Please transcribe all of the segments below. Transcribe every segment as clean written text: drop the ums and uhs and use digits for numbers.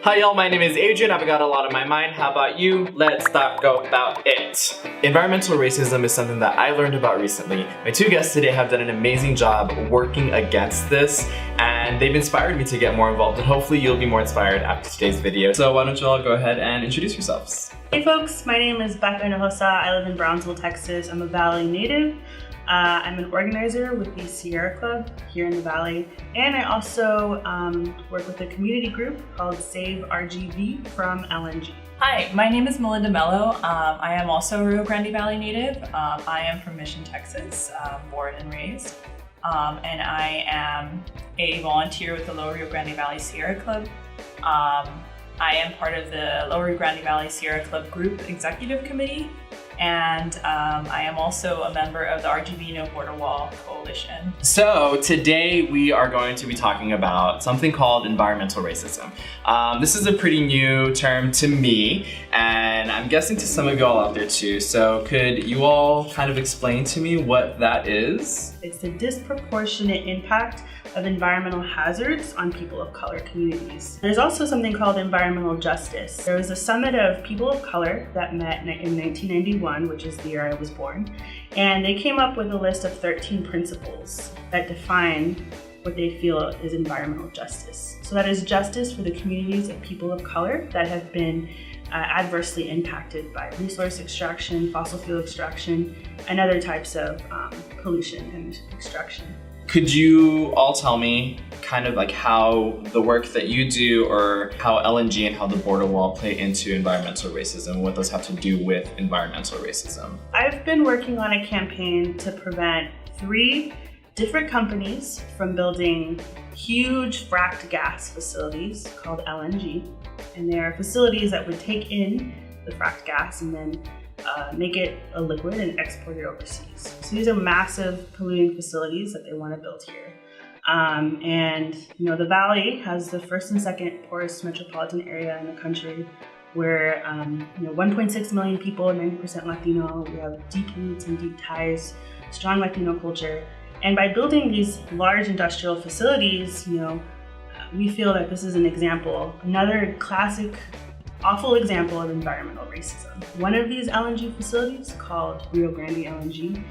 Hi y'all, my name is Adrian. I've got a lot on my mind. How about you? Let's talk about it. Environmental racism is something that I learned about recently. My two guests today have done an amazing job working against this, and they've inspired me to get more involved, and hopefully you'll be more inspired after today's video. So why don't you all go ahead and introduce yourselves. Hey folks, my name is Bekah Hinojosa. I live in Brownsville, Texas. I'm a Valley native. I'm an organizer with the Sierra Club here in the Valley, and I also work with a community group called Save RGV from LNG. Hi, my name is Melinda Melo. I am also a Rio Grande Valley native. I am from Mission, Texas, born and raised. And I am a volunteer with the Lower Rio Grande Valley Sierra Club. I am part of the Lower Rio Grande Valley Sierra Club Group Executive Committee. And I am also a member of the RGV No Border Wall Coalition. So today we are going to be talking about something called environmental racism. This is a pretty new term to me, and I'm guessing to some of you all out there too. So could you all kind of explain to me what that is? It's the disproportionate impact of environmental hazards on people of color communities. There's also something called environmental justice. There was a summit of people of color that met in 1991, which is the year I was born, and they came up with a list of 13 principles that define what they feel is environmental justice. So that is justice for the communities of people of color that have been adversely impacted by resource extraction, fossil fuel extraction, and other types of pollution and extraction. Could you all tell me kind of like how the work that you do, or how LNG and how the border wall play into environmental racism, what those have to do with environmental racism? I've been working on a campaign to prevent 3 different companies from building huge fracked gas facilities called LNG. And they are facilities that would take in the fracked gas and then make it a liquid and export it overseas. So these are massive polluting facilities that they want to build here. And you know, the Valley has the first and second poorest metropolitan area in the country, where 1.6 million people, 90% Latino. We have deep roots and deep ties, strong Latino culture. And by building these large industrial facilities, we feel that this is an example, another classic awful example of environmental racism. One of these LNG facilities, called Rio Grande LNG,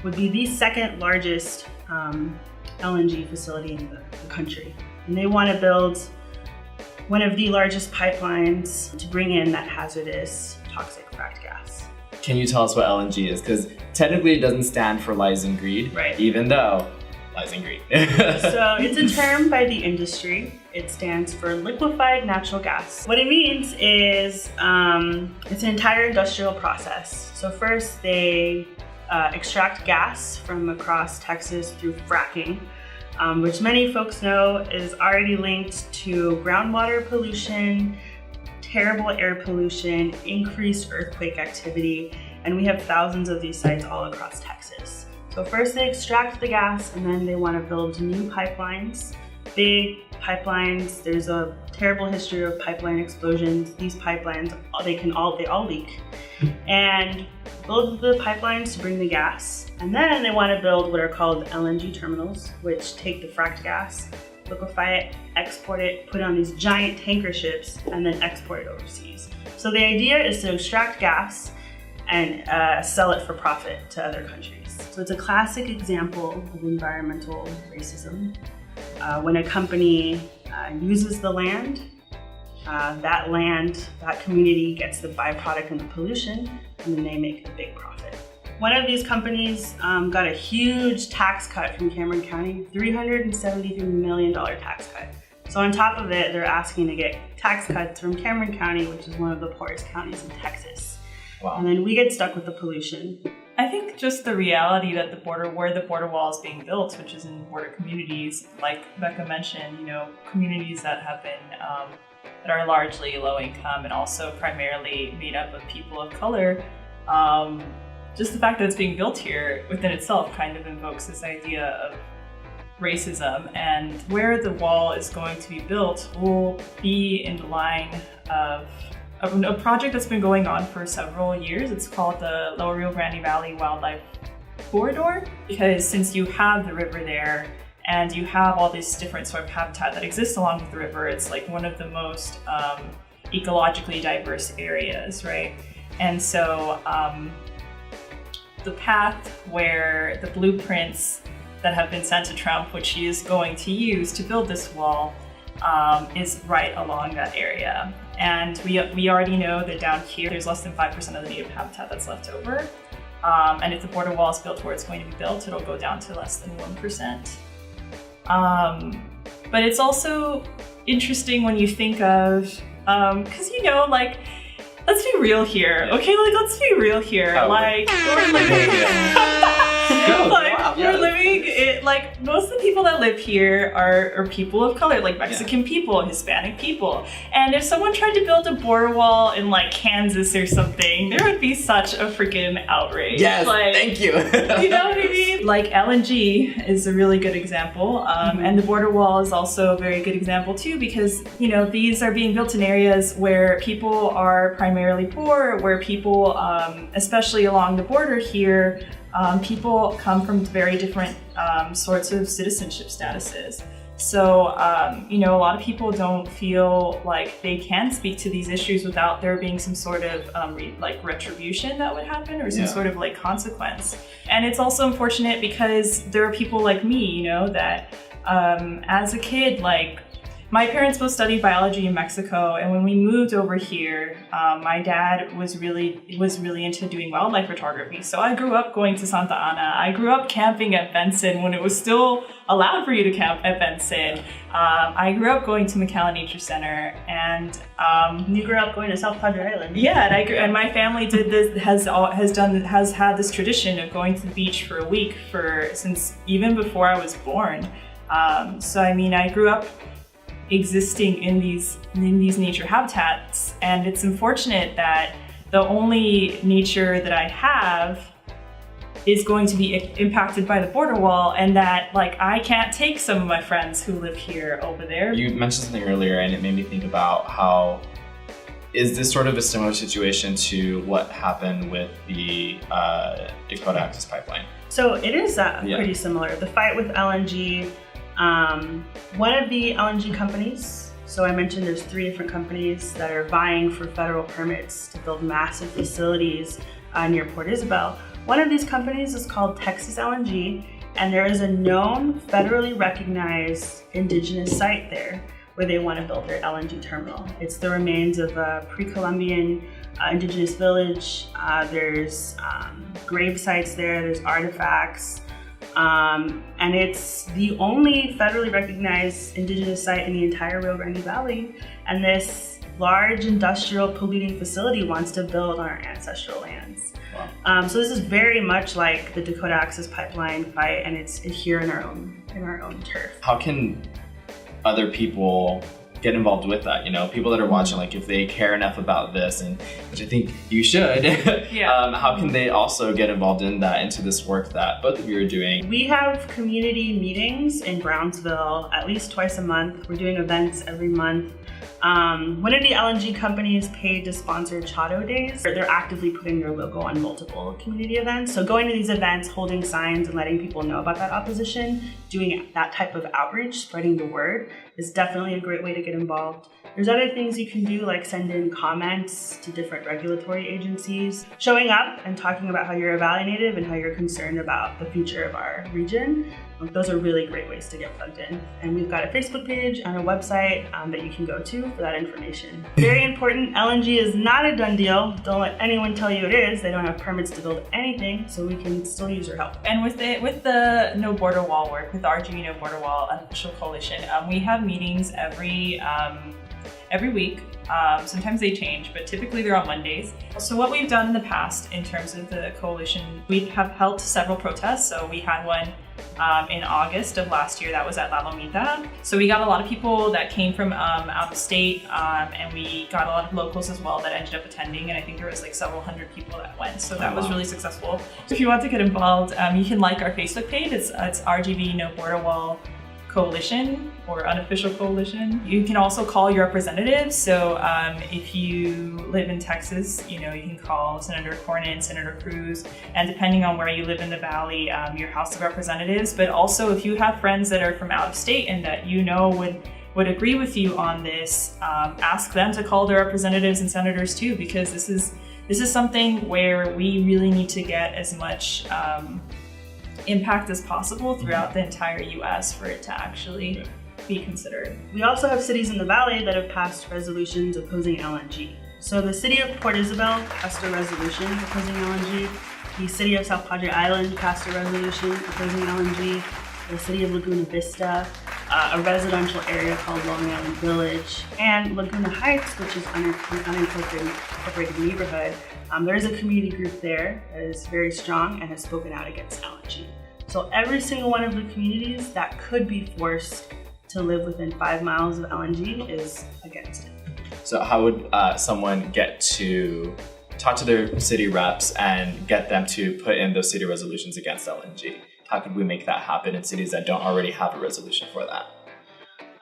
would be the second largest LNG facility in the country. And they want to build one of the largest pipelines to bring in that hazardous, toxic fracked gas. Can you tell us what LNG is? Because technically it doesn't stand for lies and greed, right? Even though lies and greed. So it's a term by the industry. It stands for liquefied natural gas. What it means is it's an entire industrial process. So first they extract gas from across Texas through fracking, which many folks know is already linked to groundwater pollution, terrible air pollution, increased earthquake activity, and we have thousands of these sites all across Texas. So first they extract the gas, and then they want to build new pipelines, big pipelines. There's a terrible history of pipeline explosions. These pipelines, they all leak. And build the pipelines to bring the gas. And then they want to build what are called LNG terminals, which take the fracked gas, liquefy it, export it, put it on these giant tanker ships, and then export it overseas. So the idea is to extract gas and sell it for profit to other countries. So it's a classic example of environmental racism. When a company uses the land, that community gets the byproduct and the pollution, and then they make the big profit. One of these companies got a huge tax cut from Cameron County, $373 million tax cut. So on top of it, they're asking to get tax cuts from Cameron County, which is one of the poorest counties in Texas. Wow. And then we get stuck with the pollution. I think just the reality that where the border wall is being built, which is in border communities, like Bekah mentioned, communities that have been, that are largely low income and also primarily made up of people of color, just the fact that it's being built here within itself kind of invokes this idea of racism. And where the wall is going to be built will be in the line of a project that's been going on for several years. It's called the Lower Rio Grande Valley Wildlife Corridor, because since you have the river there and you have all this different sort of habitat that exists along the river. It's like one of the most ecologically diverse areas, right? And so the path where the blueprints that have been sent to Trump, which he is going to use to build this wall, is right along that area. And we already know that down here, there's less than 5% of the native habitat that's left over. And if the border wall is built where it's going to be built, it'll go down to less than 1%. But it's also interesting when you think of, because like, let's be real here, okay? Like, let's be real here. Oh, like, we're living. We're living it. Like, most of the people that live here are people of color, like Mexican people, Hispanic people. And if someone tried to build a border wall in like Kansas or something, there would be such a freaking outrage. Yes, like, thank you. You know what I mean? Like LNG is a really good example, and the border wall is also a very good example too, because these are being built in areas where people are primarily poor, where people, especially along the border here, people come from very different sorts of citizenship statuses. So, a lot of people don't feel like they can speak to these issues without there being some sort of retribution that would happen, or some sort of like consequence. And it's also unfortunate because there are people like me, that as a kid, like, my parents both studied biology in Mexico, and when we moved over here, my dad was really into doing wildlife photography. So I grew up going to Santa Ana. I grew up camping at Benson when it was still allowed for you to camp at Benson. I grew up going to McAllen Nature Center, and you grew up going to South Padre Island. Yeah, and my family has had this tradition of going to the beach for a week since even before I was born. So I mean, I grew up existing in these nature habitats, and it's unfortunate that the only nature that I have is going to be impacted by the border wall, and that like I can't take some of my friends who live here over there. You mentioned something earlier, and it made me think about how is this sort of a similar situation to what happened with the Dakota Access Pipeline? So it is pretty similar. The fight with LNG. One of the LNG companies, so I mentioned there's 3 different companies that are vying for federal permits to build massive facilities near Port Isabel. One of these companies is called Texas LNG, and there is a known federally recognized indigenous site there where they want to build their LNG terminal. It's the remains of a pre-Columbian indigenous village. There's grave sites there, there's artifacts. And it's the only federally recognized indigenous site in the entire Rio Grande Valley. And this large industrial polluting facility wants to build on our ancestral lands. Wow. So this is very much like the Dakota Access Pipeline fight, and it's here in our own turf. How can other people get involved with that? People that are watching, like if they care enough about this, and which I think you should, how can they also get involved into this work that both of you are doing? We have community meetings in Brownsville at least twice a month. We're doing events every month. One of the LNG companies paid to sponsor Chado Days. They're actively putting their logo on multiple community events. So going to these events, holding signs and letting people know about that opposition, doing that type of outreach, spreading the word, is definitely a great way to get involved. There's other things you can do, like send in comments to different regulatory agencies, showing up and talking about how you're a Valley Native and how you're concerned about the future of our region. Those are really great ways to get plugged in. And we've got a Facebook page and a website that you can go to for that information. Very important, LNG is not a done deal. Don't let anyone tell you it is. They don't have permits to build anything, so we can still use your help. And with the No Border Wall work, with RGV No Border Wall Unofficial Coalition, we have meetings every week. Sometimes they change, but typically they're on Mondays. So what we've done in the past in terms of the coalition, we have held several protests. So we had one in August of last year that was at La Lomita. So we got a lot of people that came from out of state, and we got a lot of locals as well that ended up attending, and I think there was like several hundred people that went. So that was really successful. If you want to get involved, you can like our Facebook page. It's RGV No Border Wall Coalition. or unofficial coalition. You can also call your representatives. So if you live in Texas, you can call Senator Cornyn, Senator Cruz, and depending on where you live in the Valley, your House of Representatives. But also if you have friends that are from out of state and that would agree with you on this, ask them to call their representatives and senators too, because this is something where we really need to get as much impact as possible throughout the entire US for it to actually be considered. We also have cities in the Valley that have passed resolutions opposing LNG. So the city of Port Isabel passed a resolution opposing LNG. The city of South Padre Island passed a resolution opposing LNG. The city of Laguna Vista, a residential area called Long Island Village, and Laguna Heights, which is an unincorporated neighborhood. There is a community group there that is very strong and has spoken out against LNG. So every single one of the communities that could be forced to live within 5 miles of LNG is against it. So how would someone get to talk to their city reps and get them to put in those city resolutions against LNG? How could we make that happen in cities that don't already have a resolution for that?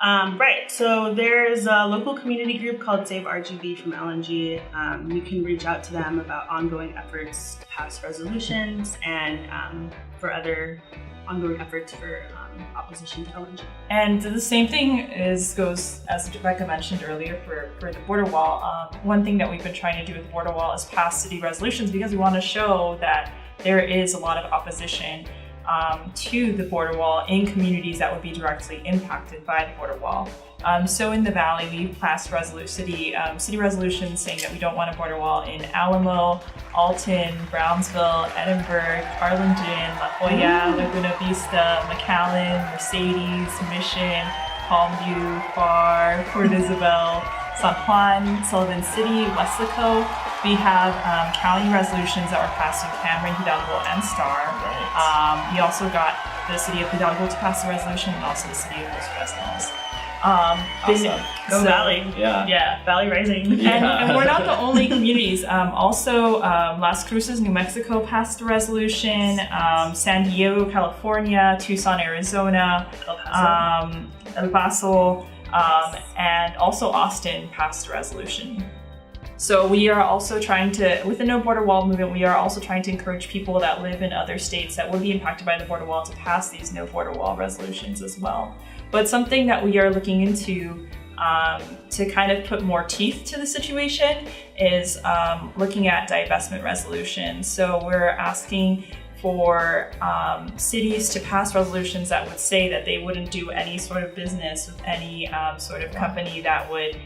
Right, so there's a local community group called Save RGV from LNG. You can reach out to them about ongoing efforts to pass resolutions and for other ongoing efforts for opposition to LNG. And the same thing goes, as Bekah mentioned earlier, for the border wall. One thing that we've been trying to do with the border wall is pass city resolutions because we want to show that there is a lot of opposition to the border wall in communities that would be directly impacted by the border wall. So in the Valley, we've passed city resolutions saying that we don't want a border wall in Alamo, Alton, Brownsville, Edinburgh, Harlingen, La Jolla, Laguna Vista, McAllen, Mercedes, Mission, Palmview, Pharr, Port Isabel, San Juan, Sullivan City, Weslaco. We have county resolutions that were passed in Cameron, Hidalgo, and Star. Right. We also got the city of Hidalgo to pass a resolution, and also the city of Los Fresnos. Awesome. Go Valley. Yeah. Valley Rising. Yeah. And we're not the only communities. Also, Las Cruces, New Mexico passed a resolution. San Diego, California, Tucson, Arizona, El Paso, and also Austin passed a resolution. So we are also trying to, with the No Border Wall movement, we are also trying to encourage people that live in other states that would be impacted by the border wall to pass these No Border Wall resolutions as well. But something that we are looking into to kind of put more teeth to the situation is looking at divestment resolutions. So we're asking for cities to pass resolutions that would say that they wouldn't do any sort of business with any sort of company that would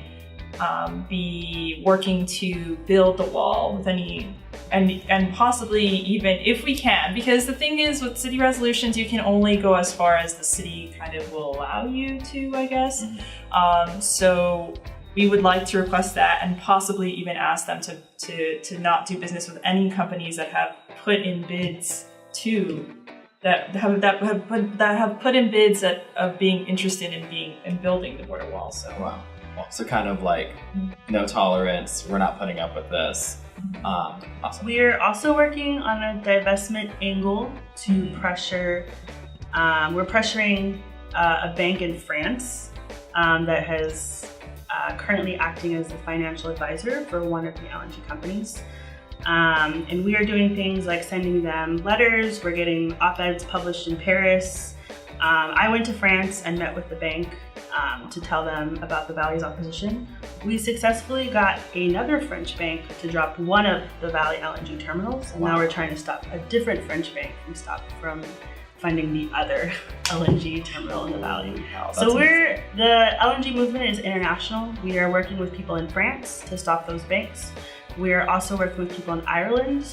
be working to build the wall with any, and possibly even if we can, because the thing is with city resolutions, you can only go as far as the city kind of will allow you to, I guess. So we would like to request that and possibly even ask them to not do business with any companies that have put in bids that have put in bids of being interested in building the border wall. So wow. So kind of like no tolerance, we're not putting up with this. Awesome. We're also working on a divestment angle to pressure, we're pressuring a bank in France that has currently acting as a financial advisor for one of the LNG companies. And we are doing things like sending them letters, we're getting op-eds published in Paris. I went to France and met with the bank to tell them about the Valley's opposition. We successfully got another French bank to drop one of the Valley LNG terminals, and now we're trying to stop a different French bank from funding the other LNG terminal in the Valley. Wow, so the LNG movement is international. We are working with people in France to stop those banks. We are also working with people in Ireland,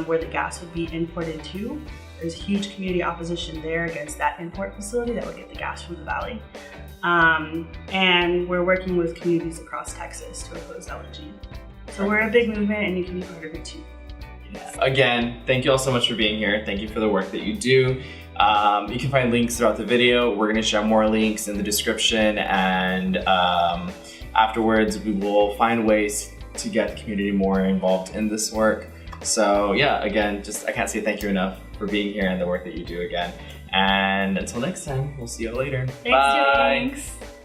where the gas would be imported to. There's huge community opposition there against that import facility that would get the gas from the Valley. And we're working with communities across Texas to oppose LNG. So we're a big movement and you can be part of it too. Yeah. Again, thank you all so much for being here. Thank you for the work that you do. You can find links throughout the video. We're gonna share more links in the description, and afterwards we will find ways to get the community more involved in this work. So yeah, again, I can't say thank you enough for being here and the work that you do again. And until next time, we'll see you later. Thanks, Bye. Thanks.